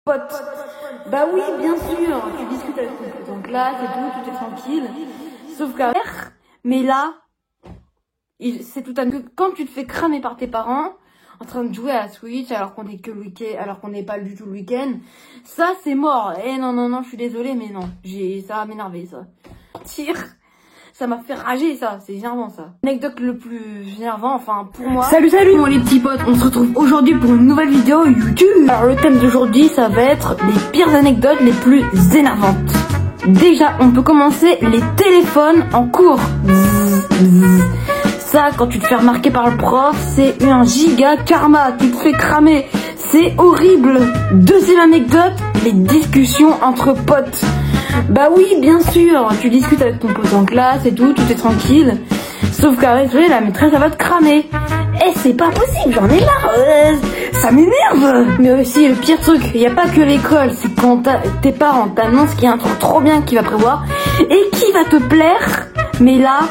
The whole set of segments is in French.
Pote. Bah oui, bien sûr, tu discutes avec ton pote en classe et tout est tranquille. Sauf qu'à mais là, c'est tout un... Quand tu te fais cramer par tes parents, en train de jouer à la Switch, alors qu'on est que le week-end, alors qu'on n'est pas du tout le week-end, ça c'est mort. Eh non, je suis désolée, mais non, ça va m'énerver, ça. Tire. Ça m'a fait rager, ça, c'est énervant, ça. Anecdote le plus énervant, enfin, pour moi. Salut bon, les petits potes, on se retrouve aujourd'hui pour une nouvelle vidéo YouTube. Alors, le thème d'aujourd'hui, ça va être les pires anecdotes les plus énervantes. Déjà, on peut commencer les téléphones en cours. Ça, quand tu te fais remarquer par le prof, c'est un giga karma, tu te fais cramer. C'est horrible. Deuxième anecdote, les discussions entre potes. Bah oui, bien sûr, tu discutes avec ton pote en classe et tout est tranquille. Sauf qu'avec la maîtresse, elle va te cramer. Eh, c'est pas possible, j'en ai marre, ça m'énerve. Mais aussi, le pire truc, il n'y a pas que l'école, c'est quand tes parents t'annoncent qu'il y a un truc trop bien qui va prévoir et qui va te plaire. Mais là,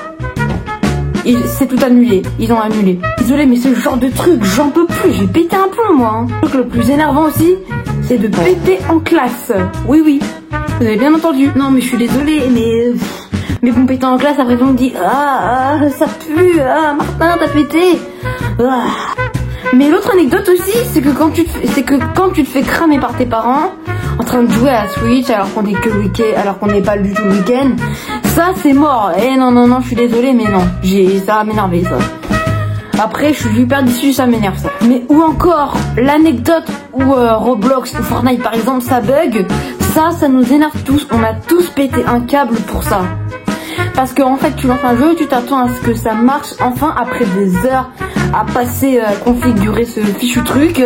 c'est tout annulé, ils ont annulé. Désolé, mais ce genre de truc, j'en peux plus, j'ai pété un plomb, moi. Le truc le plus énervant aussi, c'est de péter en classe. Oui. Vous avez bien entendu. Non, mais je suis désolée, mais bon, péter en classe, après on me dit ça pue, Martin, t'as pété. Mais l'autre anecdote aussi, c'est que quand tu te fais cramer par tes parents, en train de jouer à la Switch, alors qu'on est que le week-end, alors qu'on n'est pas du tout le week-end, ça c'est mort. Eh non, je suis désolée, mais non, ça va m'énerver, ça. Après, je suis hyper déçue, ça m'énerve, ça. Mais ou encore, l'anecdote où Roblox ou Fortnite, par exemple, ça bug, ça nous énerve tous. On a tous pété un câble pour ça. Parce que en fait, tu lances un jeu, tu t'attends à ce que ça marche enfin après des heures à passer à configurer ce fichu truc.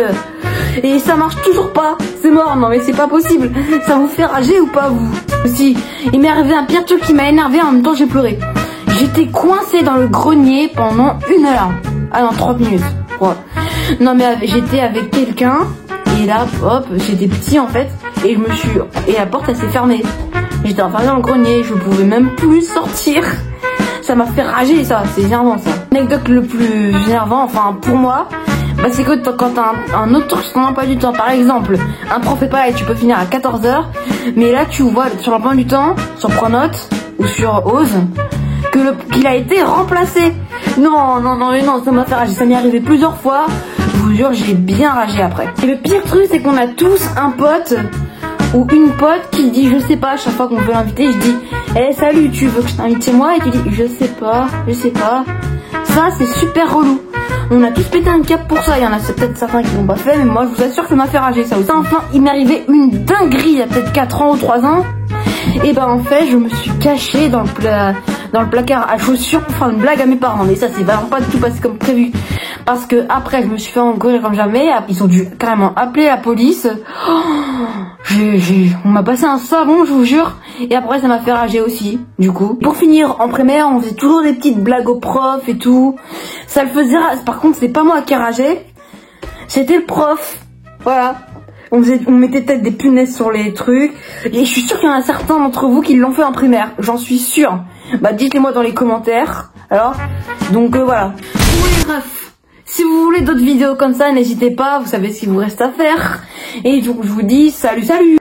Et ça marche toujours pas. C'est mort, non mais c'est pas possible. Ça vous fait rager ou pas, vous? Aussi, il m'est arrivé un pire truc qui m'a énervé, en même temps j'ai pleuré. J'étais coincée dans le grenier pendant 1 heure. Ah non, 30 minutes. Ouais. Non mais j'étais avec quelqu'un et là, hop, j'étais petit en fait et et la porte elle s'est fermée. J'étais enfermée dans le grenier, je pouvais même plus sortir. Ça m'a fait rager, ça, c'est énervant, ça. L'anecdote le plus énervant, enfin pour moi, bah c'est que quand t'as un autre truc sur ton emploi du temps, par exemple, un prof est pas là et tu peux finir à 14h, mais là tu vois sur l'emploi du temps, sur Pronote ou sur Ose, qu'il a été remplacé. Non, ça m'a fait rager. Ça m'est arrivé plusieurs fois. Je vous jure, j'ai bien ragé après. Et le pire truc, c'est qu'on a tous un pote ou une pote qui dit, je sais pas, à chaque fois qu'on veut l'inviter, je dis, salut, tu veux que je t'invite chez moi? Et tu dis, je sais pas. Ça, c'est super relou. On a tous pété un cap pour ça. Il y en a peut-être certains qui l'ont pas fait, mais moi, je vous assure que ça m'a fait rager, ça aussi. Enfin, il m'est arrivé une dinguerie il y a peut-être 4 ans ou 3 ans. Et ben, en fait, je me suis cachée dans le placard à chaussures pour faire une blague à mes parents. Mais ça, c'est vraiment pas du tout passé comme prévu. Parce que après, je me suis fait engueuler comme jamais. Ils ont dû carrément appeler la police. On m'a passé un savon, je vous jure. Et après, ça m'a fait rager aussi, du coup. Pour finir, en primaire, on faisait toujours des petites blagues aux profs et tout. Ça le faisait rager. Par contre, c'est pas moi qui rageais. C'était le prof. Voilà. On mettait peut-être des punaises sur les trucs. Et je suis sûre qu'il y en a certains d'entre vous qui l'ont fait en primaire. J'en suis sûre. Bah, dites-les moi dans les commentaires. Alors, donc voilà. Oui, bref. Si vous voulez d'autres vidéos comme ça, n'hésitez pas. Vous savez ce qu'il vous reste à faire. Et donc, je vous dis salut.